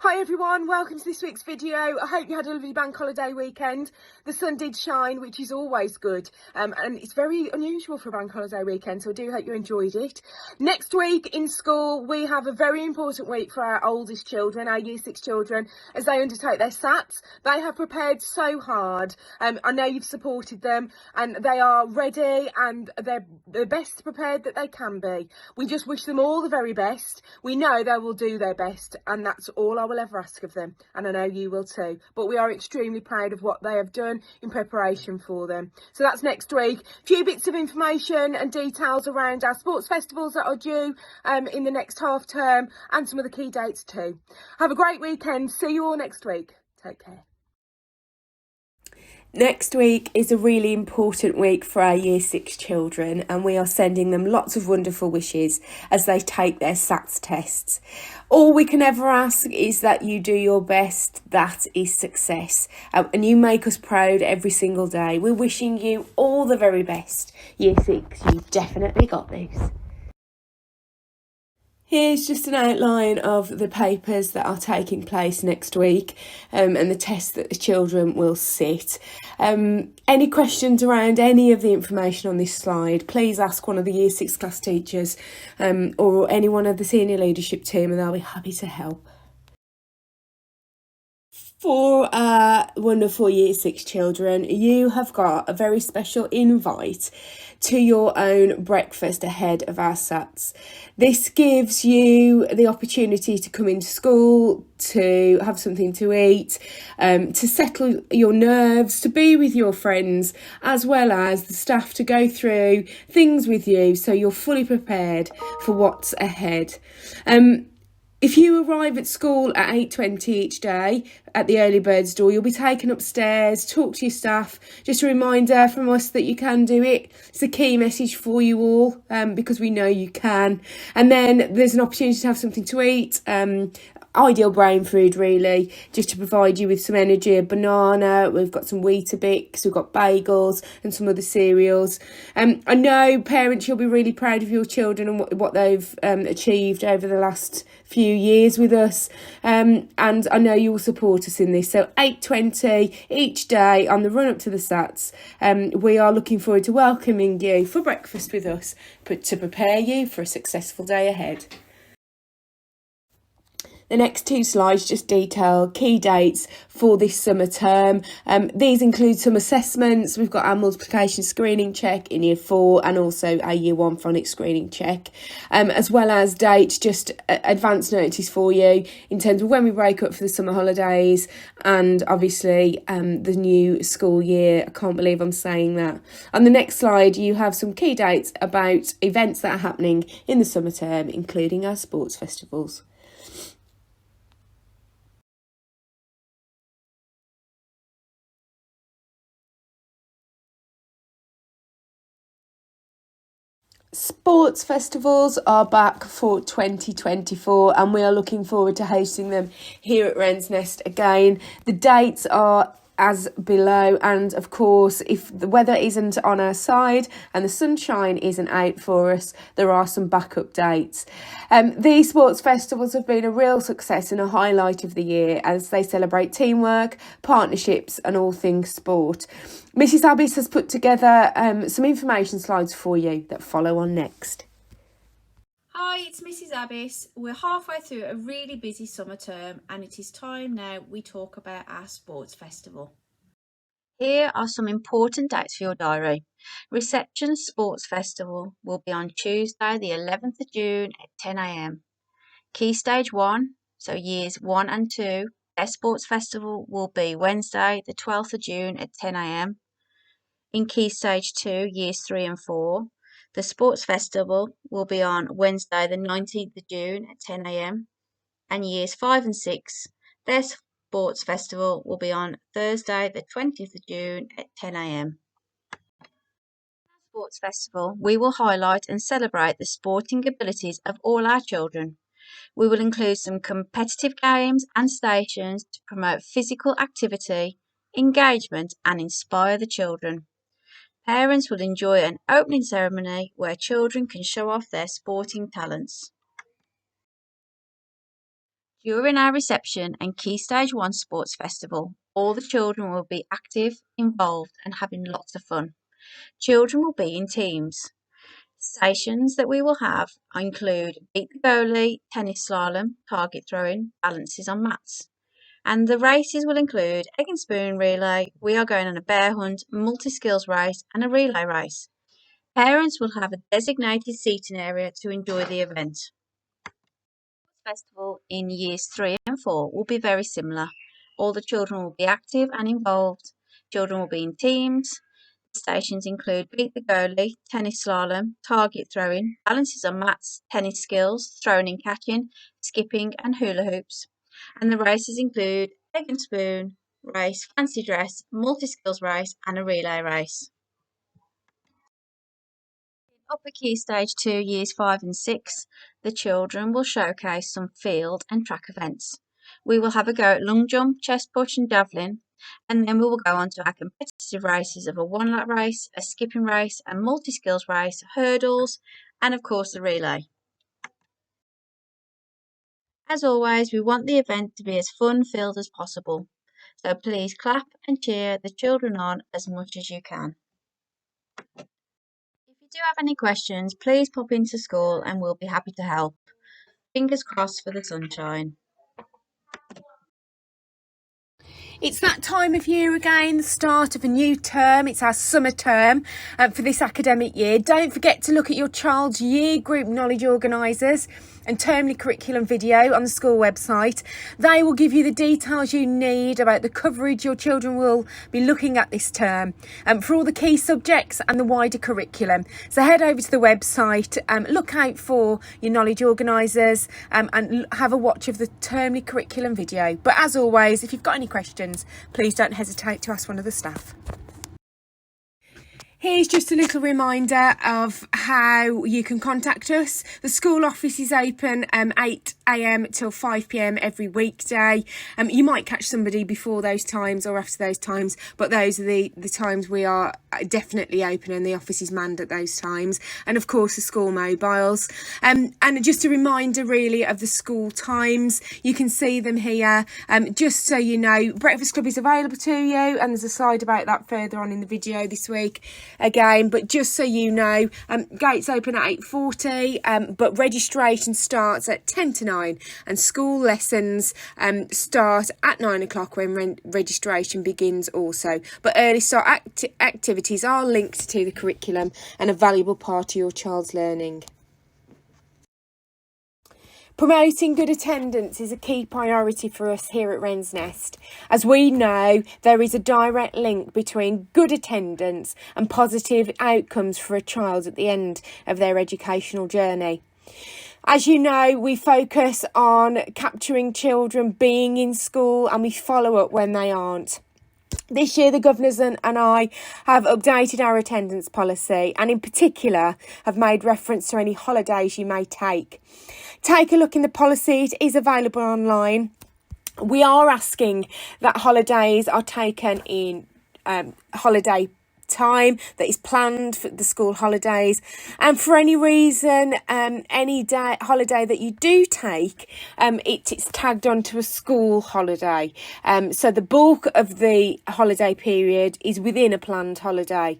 Hi everyone, welcome to this week's video. I hope you had a lovely bank holiday weekend. The sun did shine, which is always good, and it's very unusual for a bank holiday weekend, so I do hope you enjoyed it. Next week in school we have a very important week for our oldest children, our Year 6 children, as they undertake their SATs. They have prepared so hard. I know you've supported them and they are ready and they're the best prepared that they can be. We just wish them all the very best. We know they will do their best, and that's all I will ever ask of them, and I know you will too. But we are extremely proud of what they have done in preparation for them. So that's next week. A few bits of information and details around our sports festivals that are due in the next half term, and some of the key dates too. Have a great weekend. See you all next week. Take care. Next week is a really important week for our Year 6 children, and we are sending them lots of wonderful wishes as they take their SATs tests. All we can ever ask is that you do your best. That is success, and you make us proud every single day. We're wishing you all the very best. Year 6, you've definitely got this. Here's just an outline of the papers that are taking place next week, and the tests that the children will sit. Any questions around any of the information on this slide, please ask one of the Year 6 class teachers or any one of the senior leadership team, and they'll be happy to help. For our wonderful Year 6 children, you have got a very special invite to your own breakfast ahead of our SATs. This gives you the opportunity to come into school, to have something to eat, to settle your nerves, to be with your friends, as well as the staff to go through things with you so you're fully prepared for what's ahead. If you arrive at school at 8:20 each day at the early birds door, you'll be taken upstairs, talk to your staff. Just a reminder from us that you can do it. It's a key message for you all, because we know you can. And then there's an opportunity to have something to eat. Ideal brain food, really, just to provide you with some energy. A banana, we've got some Weetabix, we've got bagels and some other cereals. I know parents, you'll be really proud of your children and what they've achieved over the last few years with us, and I know you will support us in this. So 8:20 each day on the run up to the SATs, we are looking forward to welcoming you for breakfast with us, but to prepare you for a successful day ahead. The next two slides just detail key dates for this summer term. These include some assessments. We've got our multiplication screening check in Year 4 and also our Year 1 phonics screening check, as well as dates, just advance notice for you in terms of when we break up for the summer holidays and obviously the new school year. I can't believe I'm saying that. On the next slide, you have some key dates about events that are happening in the summer term, including our sports festivals. Sports festivals are back for 2024 and we are looking forward to hosting them here at Wren's Nest again. The dates are as below, and of course if the weather isn't on our side and the sunshine isn't out for us, there are some backup dates. These sports festivals have been a real success and a highlight of the year as they celebrate teamwork, partnerships and all things sport. Mrs Abbis has put together some information slides for you that follow on next. Hi, it's Mrs Abbis. We're halfway through a really busy summer term and it is time now we talk about our sports festival. Here are some important dates for your diary. Reception Sports Festival will be on Tuesday the 11th of June at 10 a.m. Key Stage 1, so Years 1 and 2, their sports festival will be Wednesday the 12th of June at 10 a.m. In Key Stage 2, Years 3 and 4, the sports festival will be on Wednesday the 19th of June at 10 a.m. and Years 5 and 6, their sports festival will be on Thursday the 20th of June at 10 a.m. Sports festival, we will highlight and celebrate the sporting abilities of all our children. We will include some competitive games and stations to promote physical activity, engagement and inspire the children. Parents will enjoy an opening ceremony where children can show off their sporting talents. During our reception and Key Stage 1 Sports Festival, all the children will be active, involved and having lots of fun. Children will be in teams. Stations that we will have include beat the goalie, tennis slalom, target throwing, balances on mats. And the races will include egg and spoon relay, we are going on a bear hunt, multi-skills race and a relay race. Parents will have a designated seating area to enjoy the event. Festival in years 3 and 4 will be very similar. All the children will be active and involved. Children will be in teams. The stations include beat the goalie, tennis slalom, target throwing, balances on mats, tennis skills, throwing and catching, skipping and hula hoops. And the races include egg and spoon race, fancy dress, multi-skills race and a relay race. Upper Key Stage 2, Years 5 and 6, the children will showcase some field and track events. We will have a go at long jump, chest push and javelin, and then we will go on to our competitive races of a 1-lap race, a skipping race, a multi-skills race, hurdles, and of course the relay. As always, we want the event to be as fun-filled as possible, so please clap and cheer the children on as much as you can. If you do have any questions, please pop into school and we'll be happy to help. Fingers crossed for the sunshine. It's that time of year again, the start of a new term. It's our summer term for this academic year. Don't forget to look at your child's year group knowledge organisers and termly curriculum video on the school website. They will give you the details you need about the coverage your children will be looking at this term for all the key subjects and the wider curriculum. So head over to the website, look out for your knowledge organisers and have a watch of the termly curriculum video. But as always, if you've got any questions, please don't hesitate to ask one of the staff. Here's just a little reminder of how you can contact us. The school office is open 8 a.m. till 5 p.m. every weekday. You might catch somebody before those times or after those times, but those are the times we are definitely open and the office is manned at those times. And of course the school mobiles. And just a reminder really of the school times. You can see them here. Just so you know, Breakfast Club is available to you, and there's a slide about that further on in the video this week. Again, but just so you know, gates open at 8:40, but registration starts at 10 to 9 and school lessons start at 9 o'clock when registration begins also. But early start activities are linked to the curriculum and a valuable part of your child's learning. Promoting good attendance is a key priority for us here at Wren's Nest. As we know, there is a direct link between good attendance and positive outcomes for a child at the end of their educational journey. As you know, we focus on capturing children being in school and we follow up when they aren't. This year, the governors and I have updated our attendance policy and in particular have made reference to any holidays you may take. Take a look in the policy, it is available online. We are asking that holidays are taken in holiday time that is planned for the school holidays, and for any reason any holiday that you do take, it's tagged onto a school holiday, so the bulk of the holiday period is within a planned holiday.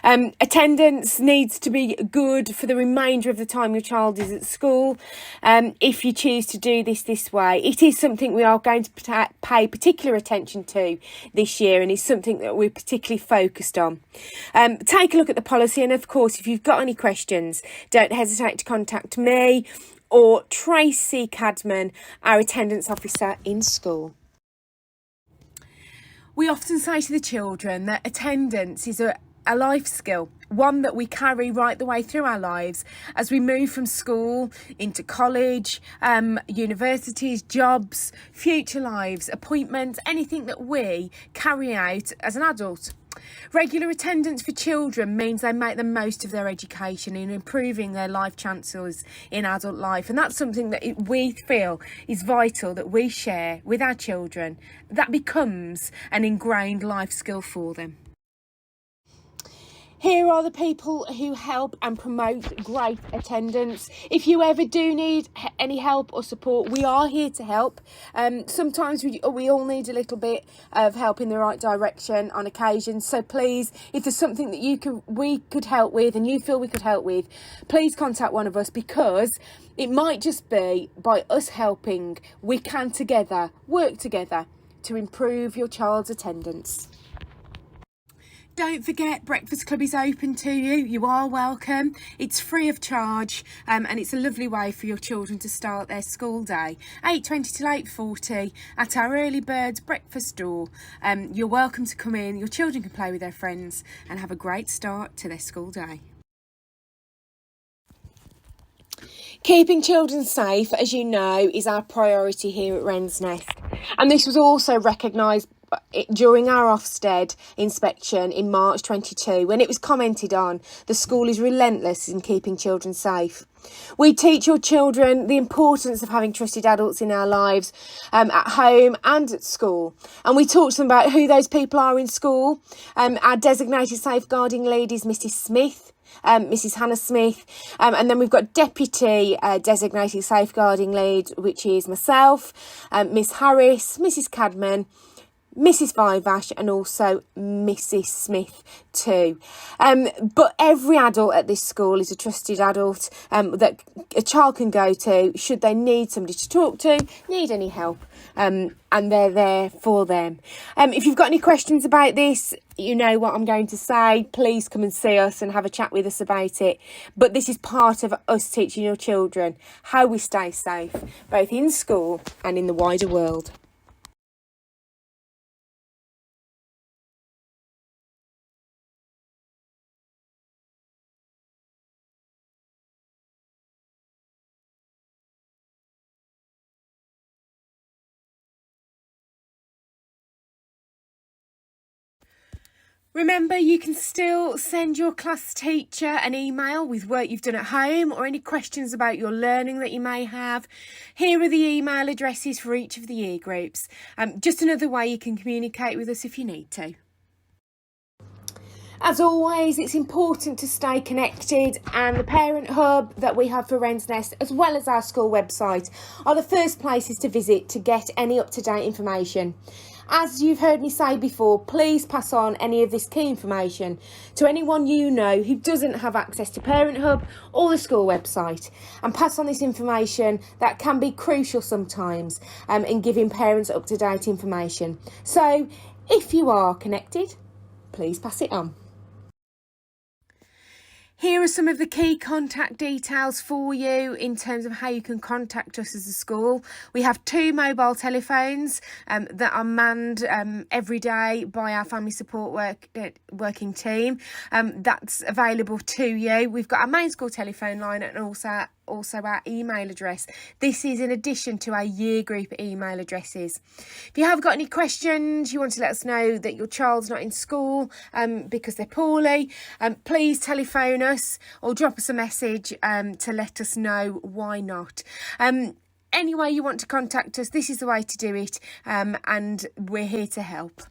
Attendance needs to be good for the remainder of the time your child is at school. If you choose to do this way, it is something we are going to pay particular attention to this year, and is something that we're particularly focused on. Take a look at the policy, and of course, if you've got any questions, don't hesitate to contact me or Tracy Cadman, our attendance officer in school. We often say to the children that attendance is a life skill, one that we carry right the way through our lives as we move from school into college, universities, jobs, future lives, appointments, anything that we carry out as an adult. Regular attendance for children means they make the most of their education in improving their life chances in adult life, and that's something that we feel is vital that we share with our children. That becomes an ingrained life skill for them. Here are the people who help and promote great attendance. If you ever do need any help or support, we are here to help. Sometimes we all need a little bit of help in the right direction on occasion. So please, if there's something that we could help with and you feel we could help with, please contact one of us, because it might just be by us helping, we can together work together to improve your child's attendance. Don't forget, Breakfast Club is open to you. You are welcome. It's free of charge, and it's a lovely way for your children to start their school day. 8:20 till 8:40 at our Early Birds breakfast door. You're welcome to come in. Your children can play with their friends and have a great start to their school day. Keeping children safe, as you know, is our priority here at Wren's Nest. And this was also recognised during our Ofsted inspection in March 22, when it was commented on, the school is relentless in keeping children safe. We teach your children the importance of having trusted adults in our lives, at home and at school. And we talk to them about who those people are in school. Our designated safeguarding lead is Mrs. Smith. Mrs. Hannah Smith, and then we've got deputy designated safeguarding lead, which is myself, Miss Harris, Mrs. Cadman, Mrs. Vivash, and also Mrs. Smith too. But every adult at this school is a trusted adult that a child can go to should they need somebody to talk to, need any help, and they're there for them. If you've got any questions about this, you know what I'm going to say, please come and see us and have a chat with us about it. But this is part of us teaching your children how we stay safe, both in school and in the wider world. Remember, you can still send your class teacher an email with work you've done at home or any questions about your learning that you may have. Here are the email addresses for each of the year groups. Just another way you can communicate with us if you need to. As always, it's important to stay connected, and the Parent Hub that we have for Wren's Nest, as well as our school website, are the first places to visit to get any up-to-date information. As you've heard me say before, please pass on any of this key information to anyone you know who doesn't have access to Parent Hub or the school website, and pass on this information that can be crucial sometimes in giving parents up-to-date information. So if you are connected, please pass it on. Here are some of the key contact details for you in terms of how you can contact us as a school. We have 2 mobile telephones that are manned every day by our family support working team. That's available to you. We've got our main school telephone line and also our email address. This is in addition to our year group email addresses. If you have got any questions, you want to let us know that your child's not in school because they're poorly, please telephone us or drop us a message to let us know why not. Any way you want to contact us, this is the way to do it, and we're here to help.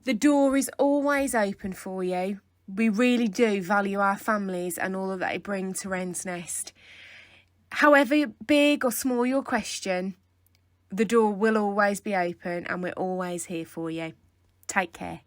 The door is always open for you. We really do value our families and all that they bring to Wren's Nest. However big or small your question, the door will always be open and we're always here for you. Take care.